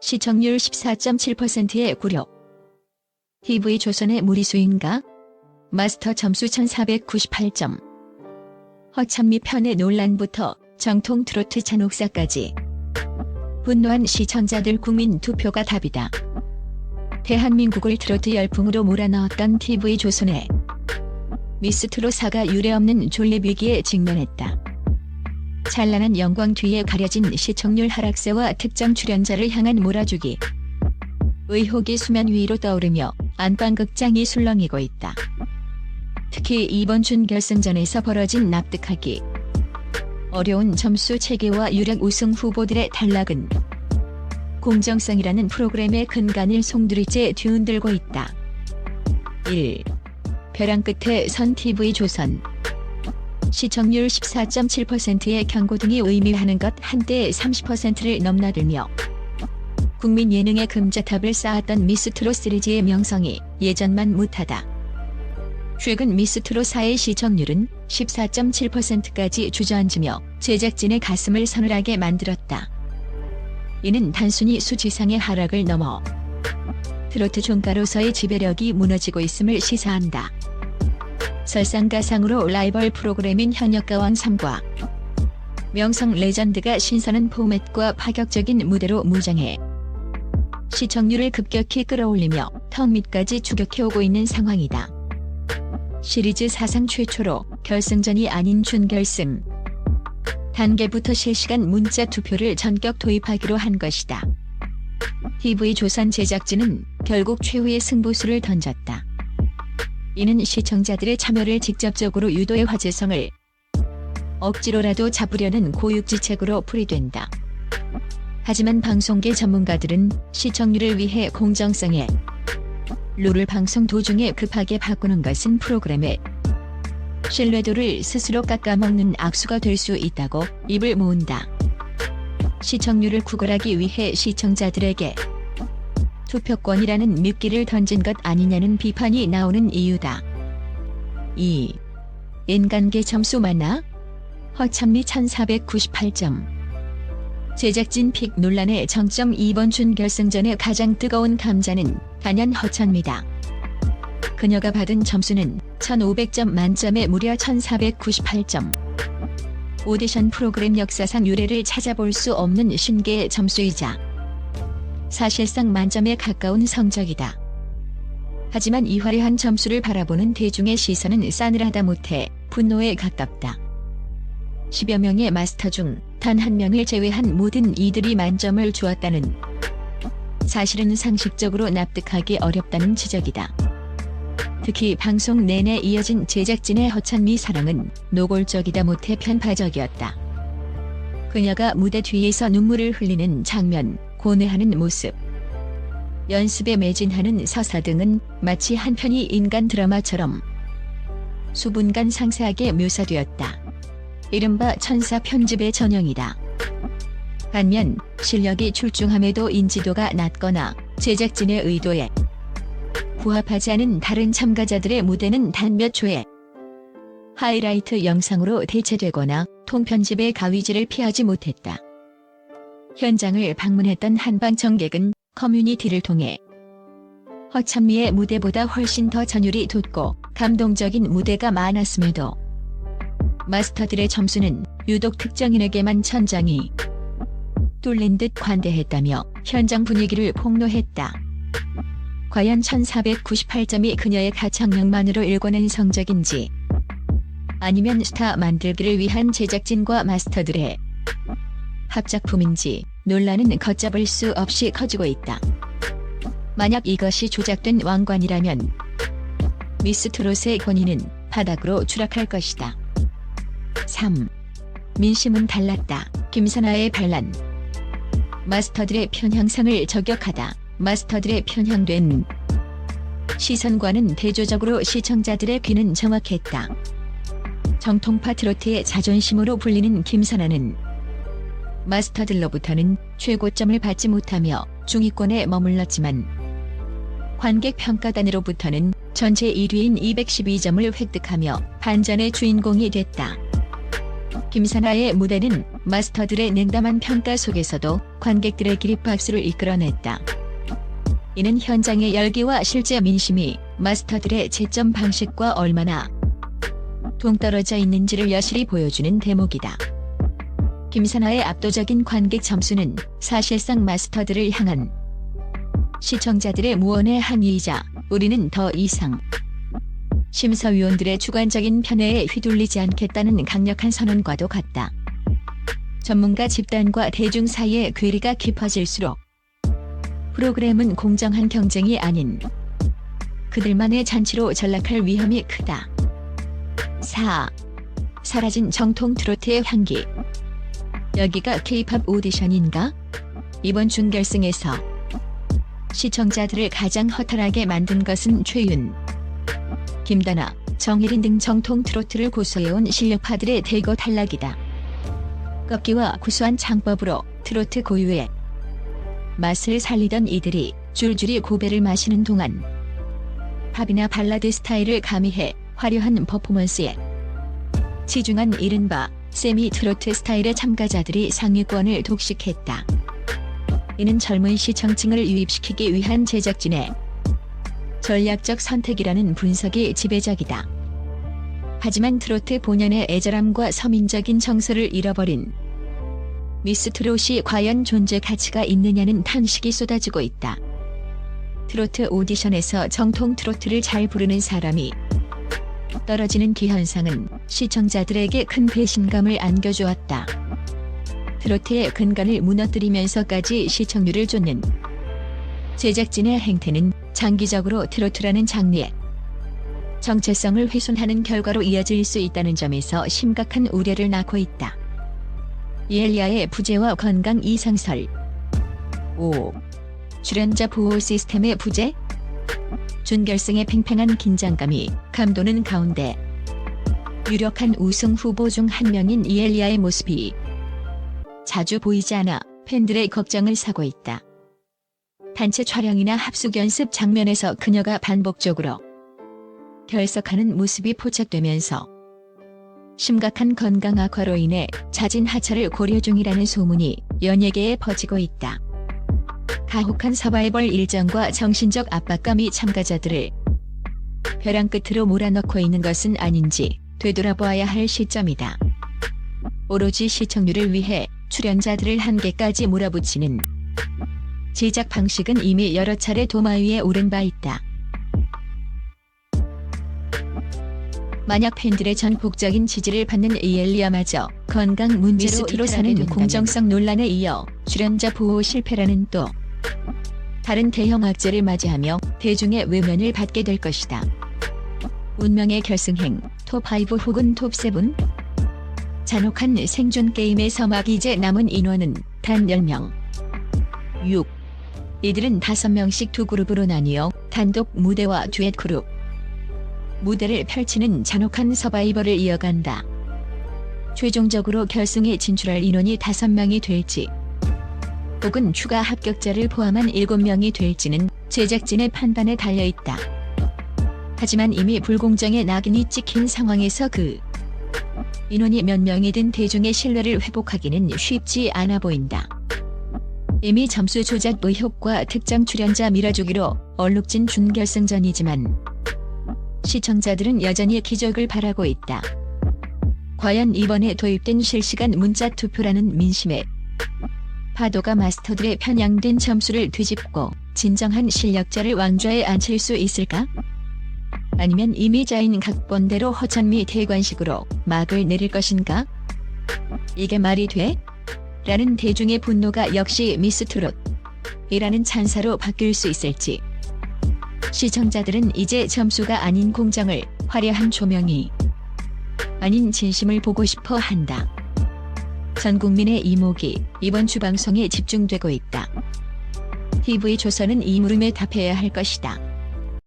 시청률 14.7%의 굴욕. TV조선의 무리수인가? 마스터 점수 1498점. 허찬미 편의 논란부터 정통 트로트 잔혹사까지. 분노한 시청자들 국민 투표가 답이다. 대한민국을 트로트 열풍으로 몰아넣었던 TV조선의 미스트롯사가 유례없는 존립위기에 직면했다. 찬란한 영광 뒤에 가려진 시청률 하락세와 특정 출연자를 향한 몰아주기. 의혹이 수면 위로 떠오르며 안방극장이 술렁이고 있다. 특히 이번 준결승전에서 벌어진 납득하기 어려운 점수 체계와 유력 우승 후보들의 탈락은 공정성이라는 프로그램의 근간을 송두리째 뒤흔들고 있다. 1. 벼랑 끝에 선 TV조선. 시청률 14.7%의 경고등이 의미하는 것 한때 30%를 넘나들며 국민 예능의 금자탑을 쌓았던 미스트롯 시리즈의 명성이 예전만 못하다. 최근 미스트롯4의 시청률은 14.7%까지 주저앉으며 제작진의 가슴을 서늘하게 만들었다. 이는 단순히 수치상의 하락을 넘어 트로트 종가로서의 지배력이 무너지고 있음을 시사한다. 설상가상으로 라이벌 프로그램인 현역가왕 3과 명성 레전드가 신선한 포맷과 파격적인 무대로 무장해 시청률을 급격히 끌어올리며 턱 밑까지 추격해오고 있는 상황이다. 시리즈 사상 최초로 결승전이 아닌 준결승 단계부터 실시간 문자 투표를 전격 도입하기로 한 것이다. TV조선 제작진은 결국 최후의 승부수를 던졌다. 이는 시청자들의 참여를 직접적으로 유도해 화제성을 억지로라도 잡으려는 고육지책으로 풀이된다. 하지만 방송계 전문가들은 시청률을 위해 공정성에 룰을 방송 도중에 급하게 바꾸는 것은 프로그램의 신뢰도를 스스로 깎아먹는 악수가 될 수 있다고 입을 모은다. 시청률을 구걸하기 위해 시청자들에게 투표권이라는 미끼를 던진 것 아니냐는 비판이 나오는 이유다. 2. 인간계 점수 많아? 허찬미 1498점. 제작진 픽 논란의 정점. 이번 준결승전의 가장 뜨거운 감자는 단연 허찬미다. 그녀가 받은 점수는 1500점 만점에 무려 1498점. 오디션 프로그램 역사상 유례를 찾아볼 수 없는 신기의 점수이자 사실상 만점에 가까운 성적이다. 하지만 이 화려한 점수를 바라보는 대중의 시선은 싸늘하다 못해 분노에 가깝다. 10여 명의 마스터 중 단 한 명을 제외한 모든 이들이 만점을 주었다는 사실은 상식적으로 납득하기 어렵다는 지적이다. 특히 방송 내내 이어진 제작진의 허찬미 사랑은 노골적이다 못해 편파적이었다. 그녀가 무대 뒤에서 눈물을 흘리는 장면, 고뇌하는 모습, 연습에 매진하는 서사 등은 마치 한 편의 인간 드라마처럼 수분간 상세하게 묘사되었다. 이른바 천사 편집의 전형이다. 반면 실력이 출중함에도 인지도가 낮거나 제작진의 의도에 부합하지 않은 다른 참가자들의 무대는 단 몇 초의 하이라이트 영상으로 대체되거나 통편집의 가위질을 피하지 못했다. 현장을 방문했던 한방 청객은 커뮤니티를 통해 허찬미의 무대보다 훨씬 더 전율이 돋고 감동적인 무대가 많았음에도 마스터들의 점수는 유독 특정인에게만 천장이 뚫린 듯 관대했다며 현장 분위기를 폭로했다. 과연 1498점이 그녀의 가창력만으로 일궈낸 성적인지 아니면 스타 만들기를 위한 제작진과 마스터들의 합작품인지 논란은 걷잡을 수 없이 커지고 있다. 만약 이것이 조작된 왕관이라면 미스트롯의 권위는 바닥으로 추락할 것이다. 3. 민심은 달랐다. 김선아의 반란. 마스터들의 편향성을 저격하다. 마스터들의 편향된 시선과는 대조적으로 시청자들의 귀는 정확했다. 정통파 트로트의 자존심으로 불리는 김선아는 마스터들로부터는 최고점을 받지 못하며 중위권에 머물렀지만 관객 평가단으로부터는 전체 1위인 212점을 획득하며 반전의 주인공이 됐다. 김선아의 무대는 마스터들의 냉담한 평가 속에서도 관객들의 기립박수를 이끌어냈다. 이는 현장의 열기와 실제 민심이 마스터들의 채점 방식과 얼마나 동떨어져 있는지를 여실히 보여주는 대목이다. 김사나의 압도적인 관객 점수는 사실상 마스터들을 향한 시청자들의 무언의 항의이자 우리는 더 이상 심사위원들의 주관적인 편애에 휘둘리지 않겠다는 강력한 선언과도 같다. 전문가 집단과 대중 사이의 괴리가 깊어질수록 프로그램은 공정한 경쟁이 아닌 그들만의 잔치로 전락할 위험이 크다. 4. 사라진 정통 트로트의 향기. 여기가 K-팝 오디션인가? 이번 준결승에서 시청자들을 가장 허탈하게 만든 것은 최윤, 김다나, 정혜린 등 정통 트로트를 고수해온 실력파들의 대거 탈락이다. 꺾기와 구수한 창법으로 트로트 고유의 맛을 살리던 이들이 줄줄이 고배를 마시는 동안 팝이나 발라드 스타일을 가미해 화려한 퍼포먼스에 치중한 이른바 세미 트로트 스타일의 참가자들이 상위권을 독식했다. 이는 젊은 시청층을 유입시키기 위한 제작진의 전략적 선택이라는 분석이 지배적이다. 하지만 트로트 본연의 애절함과 서민적인 정서를 잃어버린 미스 트롯이 과연 존재 가치가 있느냐는 탄식이 쏟아지고 있다. 트로트 오디션에서 정통 트로트를 잘 부르는 사람이 떨어지는 기현상은 시청자들에게 큰 배신감을 안겨주었다. 트로트의 근간을 무너뜨리면서까지 시청률을 쫓는 제작진의 행태는 장기적으로 트로트라는 장르의 정체성을 훼손하는 결과로 이어질 수 있다는 점에서 심각한 우려를 낳고 있다. 이엘리아의 부재와 건강 이상설. 5. 출연자 보호 시스템의 부재? 준결승의 팽팽한 긴장감이 감도는 가운데 유력한 우승 후보 중 한 명인 이엘리아의 모습이 자주 보이지 않아 팬들의 걱정을 사고 있다. 단체 촬영이나 합숙 연습 장면에서 그녀가 반복적으로 결석하는 모습이 포착되면서 심각한 건강 악화로 인해 자진 하차를 고려 중이라는 소문이 연예계에 퍼지고 있다. 가혹한 서바이벌 일정과 정신적 압박감이 참가자들을 벼랑 끝으로 몰아넣고 있는 것은 아닌지 되돌아보아야 할 시점이다. 오로지 시청률을 위해 출연자들을 한계까지 몰아붙이는 제작 방식은 이미 여러 차례 도마 위에 오른 바 있다. 만약 팬들의 전폭적인 지지를 받는 이엘리아마저 건강 문제로 이탈하는 공정성 논란에 이어 출연자 보호 실패라는 또 다른 대형 악재를 맞이하며 대중의 외면을 받게 될 것이다. 운명의 결승행, 톱5 혹은 톱7? 잔혹한 생존 게임에서 막 이제 남은 인원은 단 10명. 6. 이들은 5명씩 두 그룹으로 나뉘어 단독 무대와 듀엣 그룹 무대를 펼치는 잔혹한 서바이벌을 이어간다. 최종적으로 결승에 진출할 인원이 5명이 될지 혹은 추가 합격자를 포함한 7명이 될지는 제작진의 판단에 달려있다. 하지만 이미 불공정의 낙인이 찍힌 상황에서 그 인원이 몇 명이든 대중의 신뢰를 회복하기는 쉽지 않아 보인다. 이미 점수 조작 의혹과 특정 출연자 밀어주기로 얼룩진 준결승전이지만 시청자들은 여전히 기적을 바라고 있다. 과연 이번에 도입된 실시간 문자 투표라는 민심의 파도가 마스터들의 편향된 점수를 뒤집고 진정한 실력자를 왕좌에 앉힐 수 있을까? 아니면 이미 짜인 각본대로 허천미 대관식으로 막을 내릴 것인가? 이게 말이 돼? 라는 대중의 분노가 역시 미스 트롯이라는 찬사로 바뀔 수 있을지. 시청자들은 이제 점수가 아닌 공정을, 화려한 조명이 아닌 진심을 보고 싶어 한다. 전 국민의 이목이 이번 주 방송에 집중되고 있다. TV조선은 이 물음에 답해야 할 것이다.